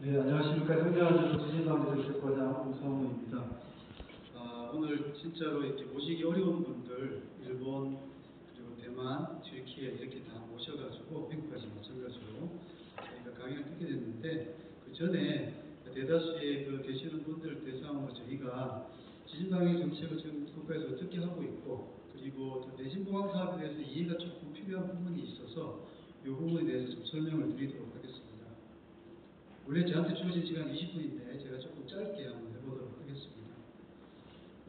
네, 안녕하십니까. 현대아주 지진방재대책과장 우성우입니다. 오늘 진짜로 이렇게 모시기 어려운 분들, 일본, 그리고 대만, 튀르키예 이렇게 다 모셔가지고, 미국까지 마찬가지로 저희가 강의를 듣게 됐는데, 그 전에 대다수의 계시는 분들 대상으로 저희가 지진방해 정책을 지금 국가에서 어떻게 하고 있고, 그리고 내진보강 사업에 대해서 이해가 조금 필요한 부분이 있어서 이 부분에 대해서 좀 설명을 드리도록 하겠습니다. 원래 저한테 주어진 시간 20분인데 제가 조금 짧게 한번 해보도록 하겠습니다.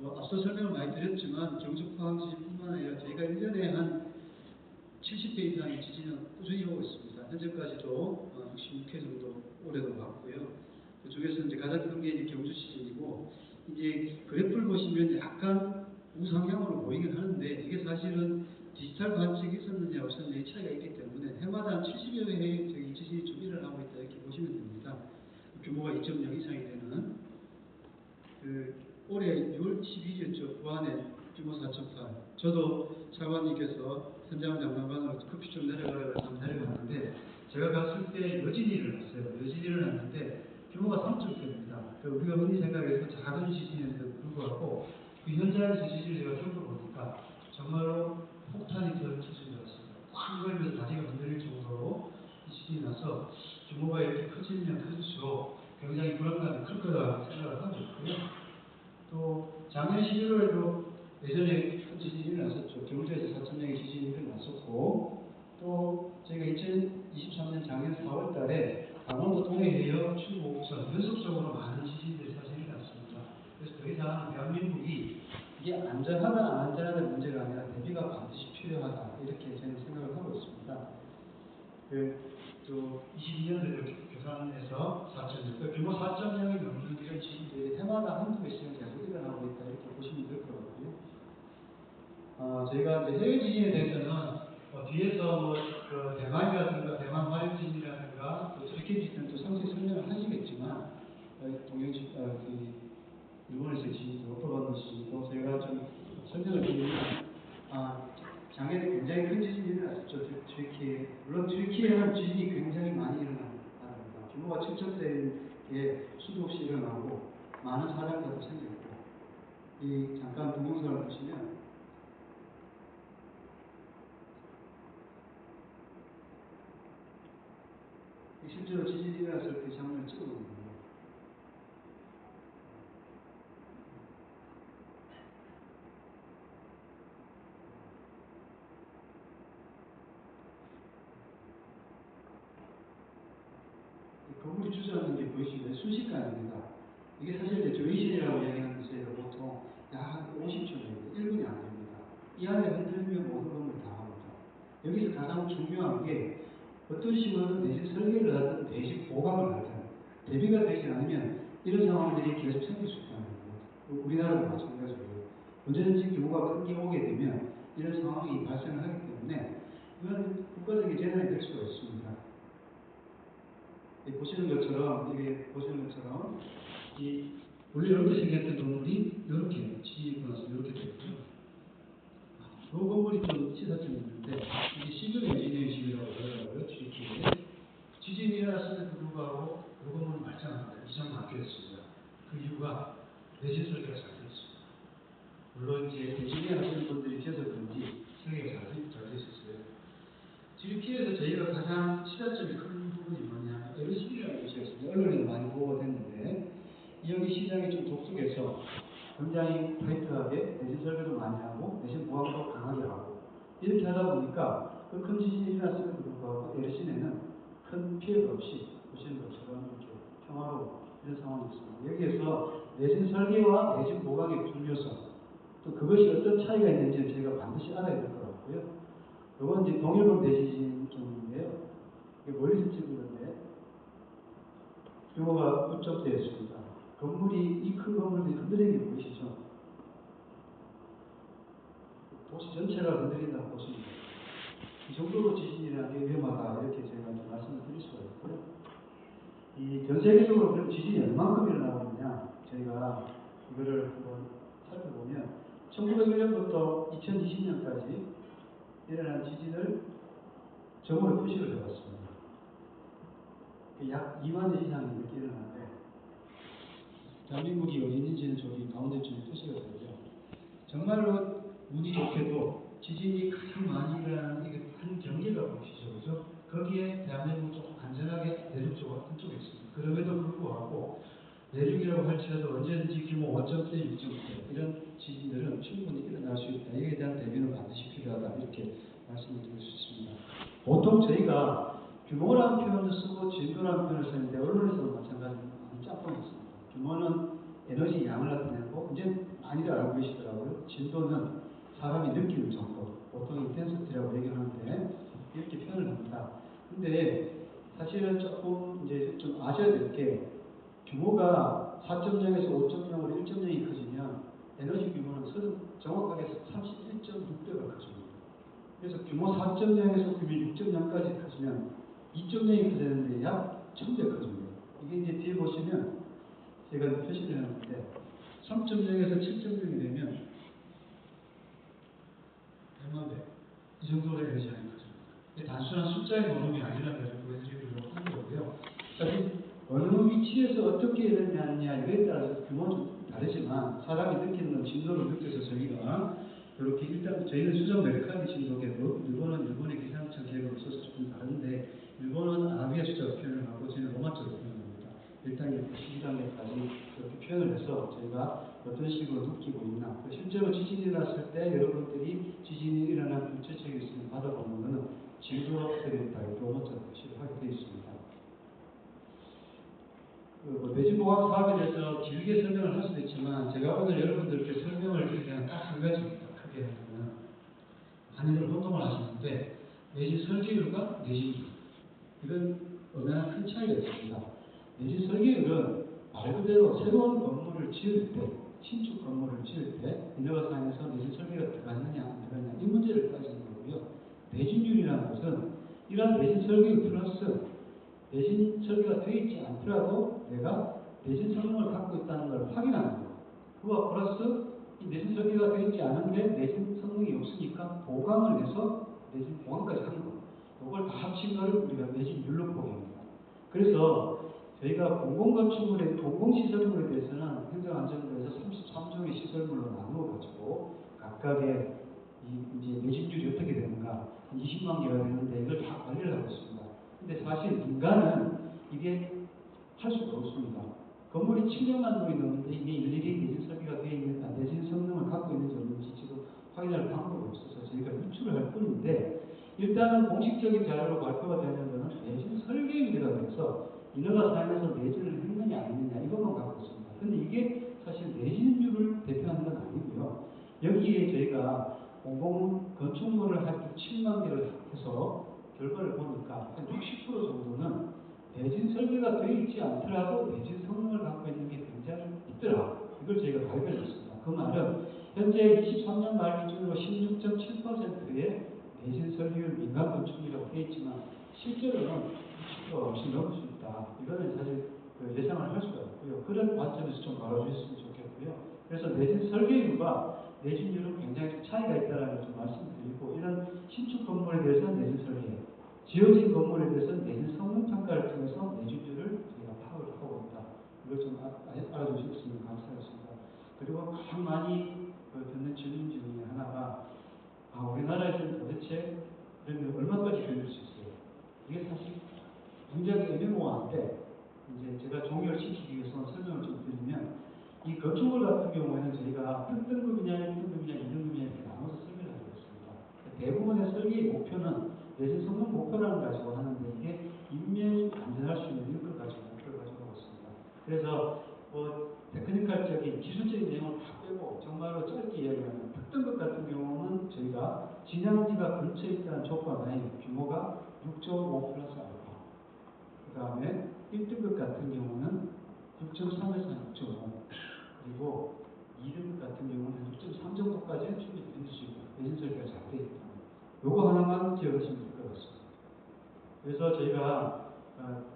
앞서 설명을 많이 드렸지만 경주 포항 지진뿐만 아니라 저희가 1년에 한 70회 이상의 지진을 꾸준히 오고 있습니다. 현재까지도 66회 정도 올해도 봤고요. 그 중에서 이제 가장 큰 게 이제 경주 지진이고, 이제 그래프를 보시면 약간 우상향으로 보이긴 하는데, 이게 사실은 디지털 관측이 있었느냐 없었느냐의 차이가 있기 때문에 해마다 한 70여 회의 지진이 좀 일어나고 있다 이렇게 보시면 됩니다. 규모가 2.0 이상이 되는 올해 6월 12일이었죠. 부안에 규모 4.8. 저도 차관님께서 현장 장관관으로 커피 좀 내려가라고 해서 내려갔는데, 제가 갔을 때 여진이 일어났어요. 여진이 일어났는데 규모가 3.0입니다. 우리가 흔히 생각해서 작은 지진인데도 불구하고 그 현장에서 지진을 제가 겪어보니까 정말로 폭탄이 터진 지진이었습니다. 꽉 걸면서 다리가 흔들릴 정도로 지진이 나서 규모가 이렇게 커지면 클수록 굉장히 불안감이 클 거라 생각을 하고 있고요. 또 작년 11월에도 예전에 큰 지진이 일어났었죠. 경주에서 4.0의 지진이 일어났었고, 또 저희가 2023년 작년 4월 달에 강원도 동해해역, 충북, 옥천 연속적으로 많은 지진들이 사실 일어났습니다. 그래서 더 이상 대한민국이 이게 안전하다 안 안전하다의 문제가 아니라 대비가 반드시 필요하다 이렇게 저는 생각을 하고 있습니다. 또 22년도에 계산해서 4.0, 규모 4.0이 넘는 이런 지진들이 해마다 한두 개씩은 계속 일어나고 있다 이렇게 보시면 될 것 같고요. 저희가 이제 해외 지진에 대해서는 뒤에서 대만이라든가 대만 화력 지진이라든가 또 트리케 지진은 또 상세히 설명을 하시겠지만, 일본에서의 지진도 오토바노 지진도 저희가 좀 설명을 드리면, 작년에 굉장히 큰 지진이 일어났었죠. 트리키에. 물론 트리키에는 지진이 굉장히 많이 일어나는 나라입니다. 규모가 7,000대의 수도 없이 일어나고 많은 사상자도 생겼고, 잠깐 동영상을 보시면 실제로 지진이 일어났을 때 장면을 찍어놓은 거예요. 건물이 주저앉는 게 보이시나요? 순식간입니다. 이게 사실 이제 조이신이라고 이야기하는 데서 보통 약 50초 정도, 1분이 안 됩니다. 이 안에 흔들리면 모든 건물이 다 합니다. 여기서 가장 중요한 게 어떤 식으로든 대신 설계를 하든 대신 보강을 하든 대비가 되지 않으면 이런 상황들이 계속 생길 수 있다는 겁니다. 우리나라도 마찬가지고요. 언제든지 규모가 큰 게 오게 되면 이런 상황이 발생하기 때문에 이건 국가적인 재난이 될 수가 있습니다. 보시는 것처럼 원래 이렇게 생겼던 건물이 이렇게 지진이 일어나서 이렇게 되고요. 이 건물이 좀 시사점이 있는데 이게 시즌 엔지니어식이라고 하더라고요. 지진이 일어났음에도 불구하고 이 건물은 말짱합니다. 이상 바뀌었습니다. 그 이유가 내진 설계가 잘 됐습니다. 물론 이제 대진에 하시는 분들이 계셔서 그런지 설계가 잘 됐었어요. 튀르키예에서 저희가 가장 시사점이 큰 부분이 뭐냐, LCD라는 곳이 있습니다. 언론에도 많이 보고가 됐는데, 여기 시장이 좀 독특해서 굉장히 타이트하게 내신 설계도 많이 하고 내신 보안도 강하게 하고 이렇게 하다 보니까 그 큰 지진이 일어났음에도 불구하고 LCD는 큰 피해가 없이 보시는 것처럼 이렇게 평화로운 이런 상황이 있습니다. 여기에서 내신 설계와 내신 보강의 중요성, 또 그것이 어떤 차이가 있는지를 저희가 반드시 알아야 될 것 같고요. 이건 이제 동일본 대지진 쪽인데요. 이게 멀리서 찍은 건데 규모가 9.대였습니다. 이 큰 건물들이 흔들리는 게 보이시죠? 도시 전체가 흔들린다고 보시면 돼요. 이 정도로 지진이라는 게 위험하다 이렇게 제가 말씀을 드릴 수가 있고요. 전 세계적으로 그럼 지진이 얼만큼 일어나고 있냐, 저희가 이거를 한번 살펴보면 1901년부터 2020년까지 일어난 지진을 점으로 표시를 해봤습니다. 약 2만 이상이 이렇게 일어나는데 대한민국이 어디있는지는 저기 가운데쯤에 표시가 되고요. 정말로 운이 좋게도 지진이 가장 많이 일어나는 이게 한 경계가 보이시죠, 그죠? 거기에 대한민국 조금 안전하게 내륙 쪽 한쪽에 있습니다. 그럼에도 불구하고 내륙이라고 할지라도 언제든지 규모 5.대, 6.대 이런 지진들은 충분히 일어날 수 있다. 이에 대한 대비는 반드시 필요하다. 이렇게 말씀을 드릴 수 있습니다. 보통 저희가 규모라는 표현을 쓰고 진도라는 표현을 쓰는데 언론에서도 마찬가지로 많이 짬뽕했습니다. 규모는 에너지 양을 나타내고 이제 많이들 알고 계시더라고요. 진도는 사람이 느끼는 정도, 보통 인텐시티라고 얘기하는데 이렇게 표현을 합니다. 근데 사실은 조금 이제 좀 아셔야 될 게 규모가 4.0에서 5.0으로 1.0이 커지면 에너지 규모는 정확하게 31.6배가 커집니다. 그래서 규모 4.0에서 규모 6.0까지 커지면 2.0이 커지는데 약 1000배 커집니다. 이게 이제 뒤에 보시면 제가 표시를 해놨는데 3.0에서 7.0이 되면 100만 배. 이 정도로 에너지 양이 커집니다. 단순한 숫자의 노름이 아니라는 것을 보여드리려고 하는 거고요. 사실 어느 위치에서 어떻게 일어나느냐 이거에 따라서 규모는 좀 다르지만 사람이 느끼는 진도를 느껴서 저희가 이렇게 일단 저희는 수정 메르카리 진도계도 일본은 일본의 기상청 계획을 써서 조금 다른데 일본은 아라비아 숫자로 표현을 하고 저희는 로마자로 표현을 합니다. 1단계부터 12단계까지 이렇게 표현을 해서 저희가 어떤 식으로 느끼고 있나 실제로 지진이 일어났을 때 여러분들이 지진이 일어난 근처책에 있으면 받아보는 것은 진도로 되어있다. 로마자로 표시를 하게 되어 있습니다. 내진보강 사업에 대해서 길게 설명을 할 수도 있지만 제가 오늘 여러분들께 설명을 드리는 딱 한 가지입니다. 크게 하면 많이들 혼동을 하시는데 내진 설계율과 내진율 이건 엄연한 큰 차이가 있습니다. 내진 설계율은 말 그대로 새로운 건물을 지을 때 신축 건물을 지을 때 인허가상에서 내진 설계가 들어갔느냐 안 들어갔느냐 이 문제를 따지는 거고요. 내진율이라는 것은 이러한 내진 설계율 플러스 내진 설계가 되어 있지 않더라도 내가 내진 성능을 갖고 있다는 걸 확인하는 거예요. 그와 플러스 이 내진 설계가 되어 있지 않은데 내진 성능이 없으니까 보강을 해서 내진 보강까지 하는 거예요. 이걸 다 합친 거를 우리가 내진율로 보입니다. 그래서 저희가 공공건축물의 공공시설물에 대해서는 행정안전부에서 33종의 시설물로 나누어가지고 각각의 이제 내진율이 어떻게 되는가 20만 개가 되는데 이걸 다 관리를 하고 있습니다. 근데 사실 인간은 이게 할 수가 없습니다. 건물이 700만 동이 넘는데 이게 일일이 내진 설계가 되어 있는가, 내진 성능을 갖고 있는지 없는지 지금 확인할 방법이 없어서 저희가 유출을 할 뿐인데 일단은 공식적인 자료로 발표가 되는 것은 내진 설계율이라고 해서 인허가상에서 내진을 했느냐 안 했느냐 이것만 갖고 있습니다. 근데 이게 사실 내진율을 대표하는 건 아니고요. 여기에 저희가 공공 건축물을 한 7만 개를 해서 결과를 보니까 한 60% 정도는 내진 설계가 되어 있지 않더라도 내진 성능을 갖고 있는 게 굉장히 있더라. 이걸 저희가 발견했습니다. 그 말은 현재 23년 말 기준으로 16.7%의 내진 설계율 민간 건축이라고 되어 있지만 실제로는 60%가 훨씬 넘을 수 있다. 이거는 사실 예상을 할 수가 있고요. 그런 관점에서 좀 알아주셨으면 좋겠고요. 그래서 내진 설계율과 내진율은 굉장히 좀 차이가 있다는 걸 좀 말씀드리고 이런 신축 건물에 대해서는 내진 설계, 지어진 건물에 대해서는 내진 성능 평가를 통해서 내진율을 저희가 파악을 하고 있다. 이걸 좀 알아주셨으면 감사하겠습니다. 그리고 가장 많이 듣는 질문 중에 하나가 우리나라에서는 도대체 그러면 얼마까지 견딜 수 있어요? 이게 사실 굉장히 애매모호한데 이제 제가 종료를 시키기 위해서 설명을 좀 드리면 이 건축물 같은 경우에는 저희가 특등급이냐, 1등급이냐, 2등급이냐 이렇게 나눠서 설명을 하고 있습니다. 대부분의 설계의 목표는 내진 성능 목표라는 걸 가지고 하는데 이게 인명이 안전할 수 있는 이걸 가지고 목표를 가지고 하고 있습니다. 그래서 테크니컬적인 기술적인 내용을 다 빼고 정말로 짧게 이야기하면 특등급 같은 경우는 저희가 진앙지가 근처에 있다는 조건하에 규모가 6.5 플러스 알파 그 다음에 1등급 같은 경우는 6.3에서 6.5 그리고 2등급 같은 경우는 6.3 정도까지는 충분히 견딜 수 있다. 내진 설계가 잘 되어 있다. 요거 하나만 기억하시면 될 것 같습니다. 그래서 저희가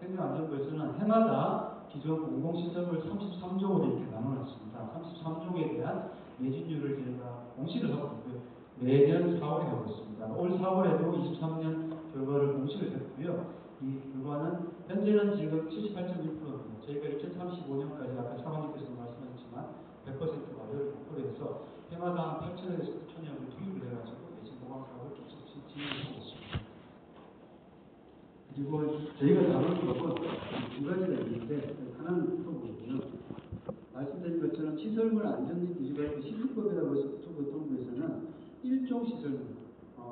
행정안전부에서는 해마다 기존 공공시설물 33종으로 이렇게 나눠놨습니다. 33종에 대한 내진율을 저희가 공시를 하고 있고요. 매년 4월에 하고 있습니다. 올 4월에도 23년 결과를 공시를 했고요. 이 결과는 현재는 지금 78.1%입니다. 저희가 2035년까지 아까 사관님께서 말씀하셨지만 100% 완료를 목표로 해서 해마다 8천에서 9천여 투입을 해가지고 내신 보강 사업을 계속 진행하고 있습니다. 그리고 저희가 다루는 것은 두 가지가 있는데 하나는 국토부고요. 말씀드린 것처럼 시설물 안전및 유지가 시설법이라고 해서 국토부에서는 1종 시설물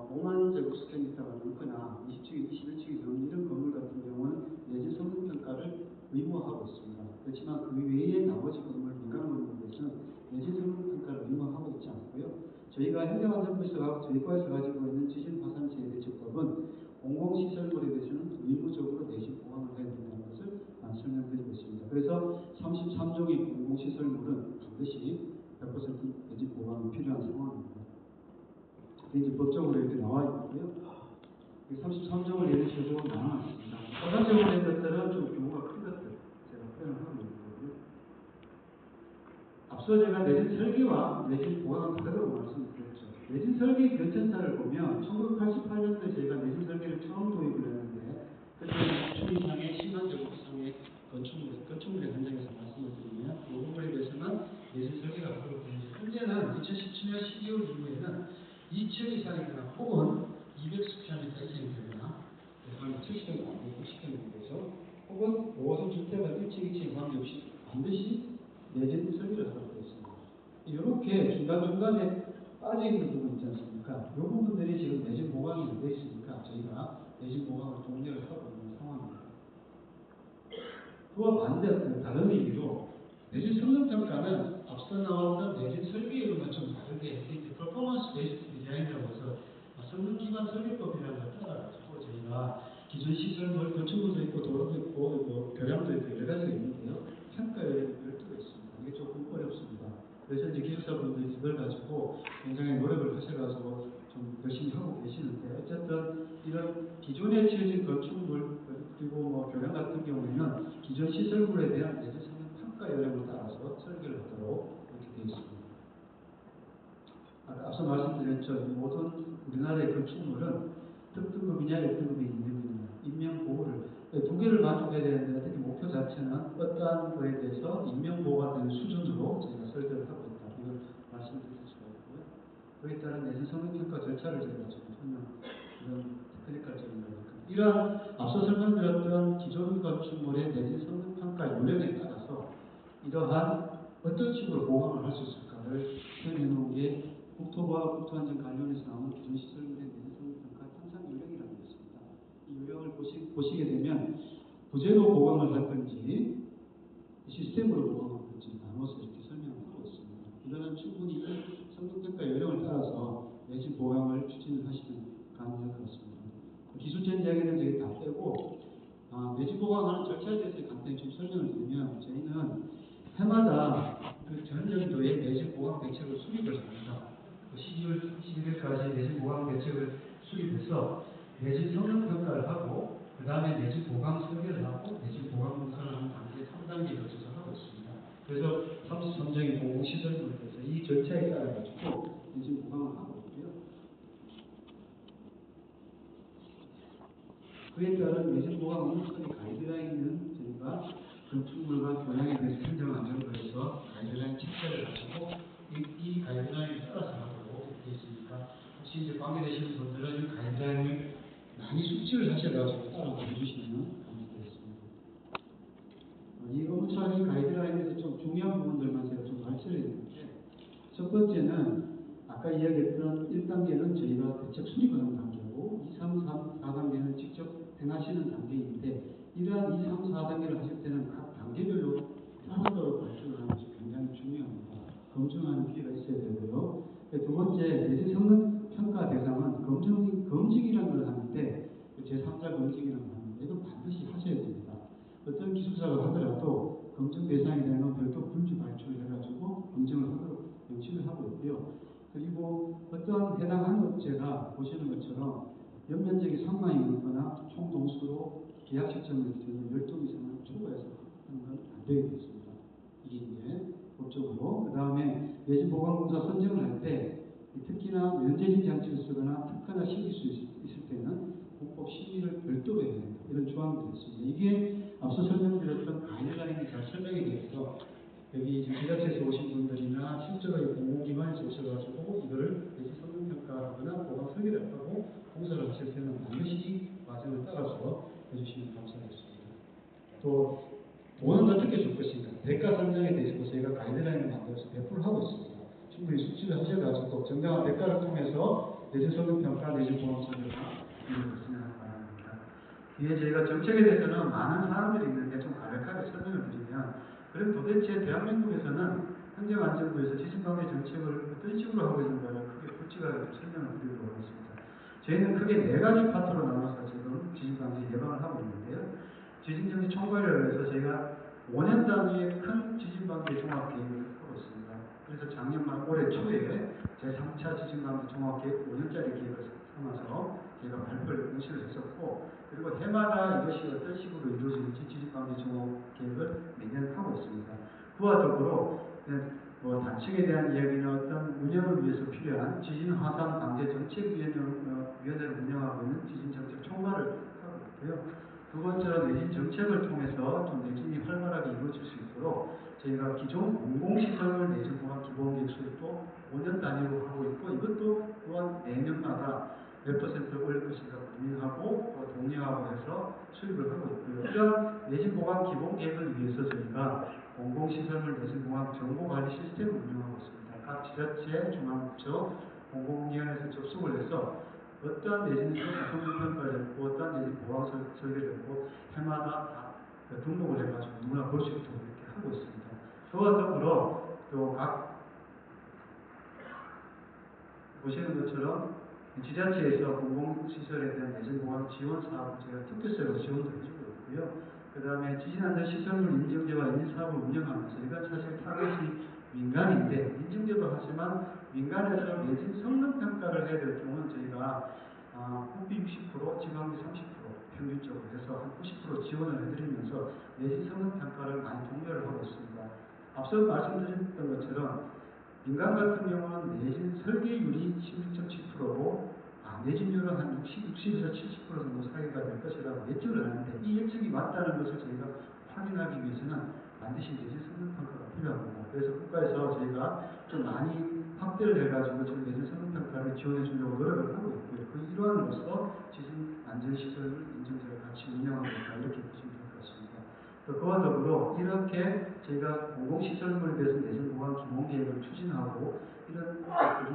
5만 제곱스퀘어미터가 넘거나 20층, 21층이 넘는 이런 건물 같은 경우는 내진 성능평가를 의무화하고 있습니다. 그렇지만 그 외에 나머지 건물, 민간 건물에서는 내진 성능평가를 의무화하고 있지 않고요. 저희가 행정안전부에서 저희 과에서 가지고 있는 지진화산재해 대처법은 공공시설물에 대해서는 의무적으로 내진 보강을 해야 된다는 것을 설명드리고 있습니다. 그래서 33종의 공공시설물은 반드시 100% 내진 보강이 필요한 상황입니다. 이제 법적으로 이렇게 나와 있고요. 33종을 예를 들어서 나눠놨습니다. 일반적으로 된 것들은 좀 규모가 큰 것들 제가 표현을 하고 있는 거고요. 앞서 제가 내진 설계와 내진 보강은 다르다고 말씀드렸죠. 내진 설계 결정사를 보면 1988년도에 저희가 내진 설계를 처음 도입을 했는데 그때는 9층 이상의 10만 제곱 이상의 건축물의 현장에서 말씀을 드리면 그 부분에 대해서는 내진 설계가 하도록 되어 있습니다. 현재는 2017년 12월 이후에는 2층 이상이거나 혹은 200스퀘어미터 이상이 되거나 한 70평 안 되고 60평 되죠. 혹은 5호선 주택은 1층, 2층 관계없이 반드시 내진 설계를 하도록 되어 있습니다. 이렇게 중간중간에 빠져 있는 부분 있지 않습니까? 이 부분들이 지금 내진 보강이 안 되어 있으니까 저희가 내진 보강을 독려를 하고 있는 상황입니다. 그와 반대, 다른 의미로 내진 성능평가는 앞서 나왔던 내진 설계로만 좀 다르게 이제 퍼포먼스 베이스드 디자인이라고 해서 성능 기반 설계법이라는 걸 따라가지고 저희가 기존 시설물, 건축물도 있고 도로도 있고 뭐 교량도 있고 여러 가지가 있는데요. 평가에 별도가 있습니다. 이게 조금 어렵습니다. 그래서 이제 기술사분들이 이걸 가지고 굉장히 노력을 하셔가지고 좀 열심히 하고 계시는데 어쨌든 이런 기존에 지어진 건축물 그리고 뭐 교량 같은 경우에는 기존 시설물에 대한 내진 성능 평가 요령을 따라서 설계를 하도록 이렇게 되어 있습니다. 앞서 말씀드렸죠. 이 모든 우리나라의 건축물은 특등급이냐 1등급이 있는 인명보호를 두 개를 만족해야 되는데 특히 목표 자체는 어떠한 거에 대해서 인명보호가 되는 수준으로 저희가 설계를 하고 있다. 이걸 말씀드릴 수가 있고요. 그에 따른 내진 성능평가 절차를 저희가 지금 설명 이런 테크니컬적인 거니까 이러한 앞서 설명드렸던 기존 건축물의 내진 성능평가 요령에 따라서 이러한 어떤 식으로 보강을 할 수 있을까를 표현해 놓은 게 국토부와 국토안전 관련해서 나오는 기존 시설물의 내진 성능평가 현상 요령이라는 게 있습니다. 이 요령을 보시게 되면 부재로 보강을 할 건지 시스템으로 보강을 할 건지 나눠서 이렇게 설명을 하고 있습니다. 이거는 충분히 이 성능평가 요령을 따라서 내진 보강을 추진을 하시면 가능할 것 같습니다. 기술적인 이야기는 저희 다 빼고 내진 보강하는 절차에 대해서 간단히 좀 설명을 드리면 저희는 해마다 그 전년도에 내진 보강 대책을 수립을 합니다. 12월 11일까지 내진 보강 대책을 수립해서 내진 성능 평가를 하고 그 다음에 내진 보강 설계를 하고 내진 보강 공사를 하는 단계 3단계에 거쳐서 하고 있습니다. 그래서 33종의 공공시설물에 대해서 이 절차에 따라 가지고 내진 보강을 하고 있고요. 그에 따른 내진 보강 운영처리 가이드라인은 저희가 건축물과 교량에 대해서 행정안전부에서 가이드라인 책자를 가지고 이 가이드라인을 따라서 하도록 되어 있으니까 혹시 이제 관계되시는 분들은 이 가이드라인을 많이 숙지를 하셔가지고 따라서 해주시면 감사드리겠습니다. 이 업무처리 가이드라인에서 좀 중요한 부분들만 제가 좀 말씀을 드리는데 첫 번째는 아까 이야기했던 1단계는 저희가 대책 수립을 하는 단계고 2, 3, 4단계는 직접 행하시는 단계인데 이러한 2, 3, 4단계를 하실 때는 각 단계별로 사업적으로 발표를 하는 것이 굉장히 중요합니다. 검증하는 기회가 있어야 되고요. 두 번째, 내진 성능 평가 대상은 검증이라는 걸 하는데 제3자 검증이라는 걸 하는데 이건 반드시 하셔야 됩니다. 어떤 기술사가 하더라도 검증 대상이 되면 별도 불지 발표를 해가지고 검증을 하도록 명시를 하고 있고요. 그리고 어떤 해당하는 업체가 보시는 것처럼 연면적이 3만이 넘거나 총 동수로 계약 시점을 저는 12 이상을 초과해서 하는 건 안 되게 있습니다. 이게 이제 법적으로. 그 다음에 내진 보강공사 선정을 할 때 특히나 면제진 장치를 쓰거나 특허나 신기술이 있을 때는 불법 심의를 별도로 해야 된다. 이런 조항들이 있습니다. 이게 앞서 설명드렸던 가이드라인이 잘 설명이 되어서 여기 지자체에서 오신 분들이나 실제로 공공기관에서 오셔가지고 이거를 내지 성능평가하거나 보강 설계를 하고 공사를 하실 때는 반드시 이 과정을 따라서 해주시면 감사하겠습니다. 또 돈은 어떻게 줄 것인가? 대가 산정에 대해서도 저희가 가이드라인을 만들어서 배포를 하고 있습니다. 충분히 숙지를 하셔가지고 정당한 대가를 통해서 내지 성능평가, 내지 보강 설계가 이루어질 수 있는 바랍니다. 뒤에 저희가 정책에 대해서는 많은 사항들이 있는데 좀 간략하게 설명을 드리면, 그럼 도대체 대한민국에서는 행정안전부에서 지진방지 정책을 어떤 식으로 하고 있는가를 크게 굵직하게 설명을 드리도록 하겠습니다. 저희는 크게 네 가지 파트로 나눠서 지금 지진방지 예방을 하고 있는데요. 지진정지 총괄을 위해서 저희가 5년 단위의 큰 지진방지 종합계획을 하고 있습니다. 그래서 올해 초에 제3차 지진방지 종합계획 5년짜리 계획을 삼아서 제가 발표를 공시를 했었고, 그리고 해마다 이것이 어떤 식으로 이루어질지 지진방지 종합계획을 매년 하고 있습니다. 그와 더불어 단층에 대한 이야기나 어떤 운영을 위해서 필요한 지진화산방재정책위원회를 운영하고 있는 지진정책 총괄을 하고 있고요. 두 번째로 내진 정책을 통해서 좀 내진이 활발하게 이루어질 수 있도록 저희가 기존 공공시설물 내진 보강 기본계획 수립도 5년 단위로 하고 있고, 이것도 또한 매년마다 몇 퍼센트 올릴 것인가 고민하고 동의하고 해서 수립을 하고 있고요. 이런 내진 보강 기본계획을 위해서 저희가 공공시설물 내진 보강 정보관리 시스템을 운영하고 있습니다. 각 지자체, 중앙부처, 공공기관에서 접속을 해서 어떠한 내진에서 성능평가를 했고 어떠한 내진 보강 설계를 했고 해마다 다 등록을 해가지고 누구나 볼 수 있도록 이렇게 하고 있습니다. 그와 더불어 또 각 보시는 것처럼 지자체에서 공공시설에 대한 내진 보강 지원 사업을 제가 특별세로 지원도 해주고 있고요. 그 다음에 지진안전시설물 인증제와 인증사업을 운영하면서 이건 사실 타겟이 민간인데, 인증제도 하지만 민간에서 내진 성능평가를 해야 될 경우는 저희가 국비 60%, 지방비 30% 평균적으로 해서 한 90% 지원을 해드리면서 내진 성능평가를 많이 독려를 하고 있습니다. 앞서 말씀드렸던 것처럼 민간 같은 경우는 내진 설계율이 16.7%고 내진율은 한 60에서 70% 정도 사이가 될 것이라고 예측을 하는데, 이 예측이 맞다는 것을 저희가 확인하기 위해서는 반드시 내진 성능평가가 필요합니다. 그래서 국가에서 저희가 좀 많이 확대를 해가지고 지금 내진 성능평가를 지원해 주려고 노력을 하고 있고요. 그 일환으로서 지진안전시설물 인증제를 같이 운영하고 있다, 이렇게 보시면 될 것 같습니다. 그와 더불어 이렇게 저희가 공공시설물에 대해서 내진 보강 기본계획을 추진하고 이런 것들이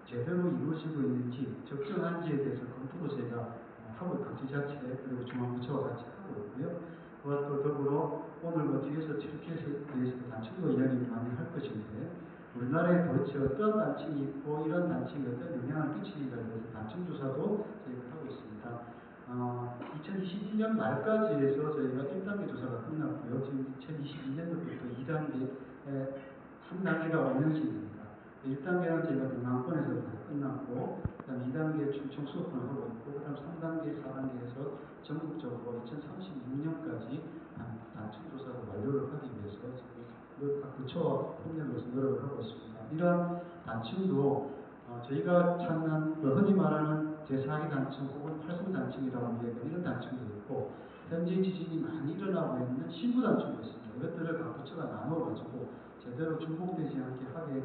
제대로 이루어지고 있는지 적정한지에 대해서 검토도 저희가 하고 각 지자체 그리고 중앙부처와 같이 하고 있고요. 그와 또 더불어 오늘 뒤에서 튀르키예에 대해서 단층도 이야기를 많이 할 것인데, 우리나라에 도대체 어떤 단층이 있고 이런 단층이 어떤 영향을 끼치는가에 대해서 단층조사도 저희가 하고 있습니다. 2021년 말까지 해서 저희가 1단계 조사가 끝났고요. 지금 2022년도부터 2단계, 한 단계가 5년씩입니다. 1단계는 저희가 중앙권에서 다 끝났고, 그 다음 2단계 충청 수업을 하고 있고, 그 다음 3단계, 4단계에서 전국적으로 2036년까지 단층 조사를 완료를 하기 위해서 지금 각 부처와 협력해서 노력을 하고 있습니다. 이런 단층도 저희가 찾는 흔히 말하는 제4기 단층 혹은 8성 단층이라고 이야기하는 이런 단층도 있고, 현재 지진이 많이 일어나고 있는 신부 단층도 있습니다. 이것들을 각 부처가 나누어가지고 제대로 중복되지 않게 하게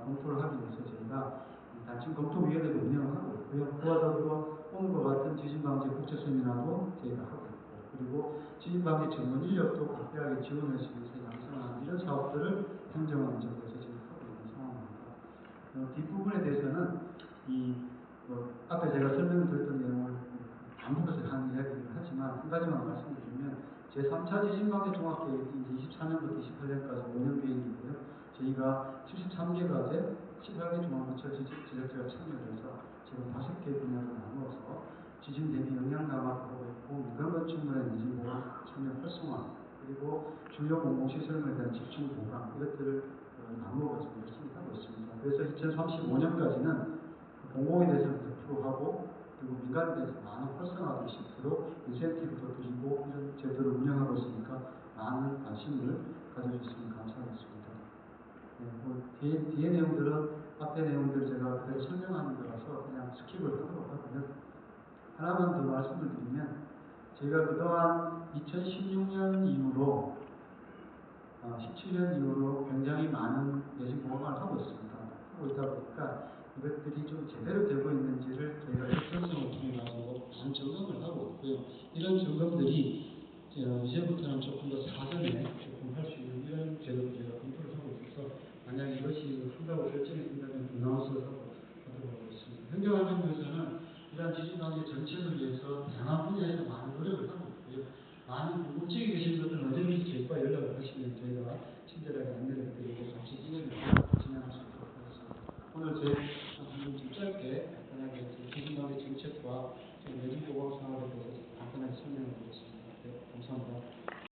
검토를 하기 위해서 저희가 단층 검토위원회도 운영하고 있고요. 그와 더불어 오늘과 같은 지진방지 국제세미나도 저희가 하고 있고, 그리고 지진방지 전문 인력도 각별하게 지원해서 양성하는 이런 사업들을 행정안전부에서 지금 하고 있는 상황입니다. 뒷부분에 대해서는 앞에 제가 설명드렸던 내용을 반복해서 하는 이야기를 하지만 한 가지만 말씀드리면, 제3차 지진방지 종합계획이 24년부터 28년까지 5년 계획이고요. 저희가 73개 과제, 18개 중앙부처 지자체가 참여를 해서 지금 5개 분야로 나누어서 지진 대비 영향 강화도 하고 있고, 민간 건축물의 내진 보강 참여 활성화, 그리고 주요 공공시설물에 대한 집중 보강, 이것들을 나누어가지고 열심히 하고 있습니다. 그래서 2035년까지는 공공에 대해서는 100% 하고, 그리고 민간에 대해서 많은 활성화될 수 있도록 인센티브도 드리고 이런 제도를 운영하고 있으니까 많은 관심을 가져주시면 감사하겠습니다. 뒤에 내용들은 앞에 내용들을 제가 그대로 설명하는 거라서 그냥 스킵을 하도록 하고요. 하나만 더 말씀을 드리면 제가 그동안 2016년 이후로 17년 이후로 굉장히 많은 예술 공학을 하고 있습니다. 하고 있다 보니까 이것들이 좀 제대로 되고 있는지를 저희가 협동성을 통해 가지고 많은 점검을 하고 있고요. 이런 점검들이 이제부터는 조금 더 사전에 조금 할 수 있는 이런 제도를 저희가 검토를 하고 있어서 만약 이것이 한다고 결정이 된다면 분하우스를 하도록 하겠습니다. 행정안전부에서는 이러한 지지방의 정책을 위해서 다양한 분야에서 많은 노력을 하고 있고요. 많은 궁금증이 계신 분들은 언제든지 저희와 연락을 하시면 저희가 친절하게 안내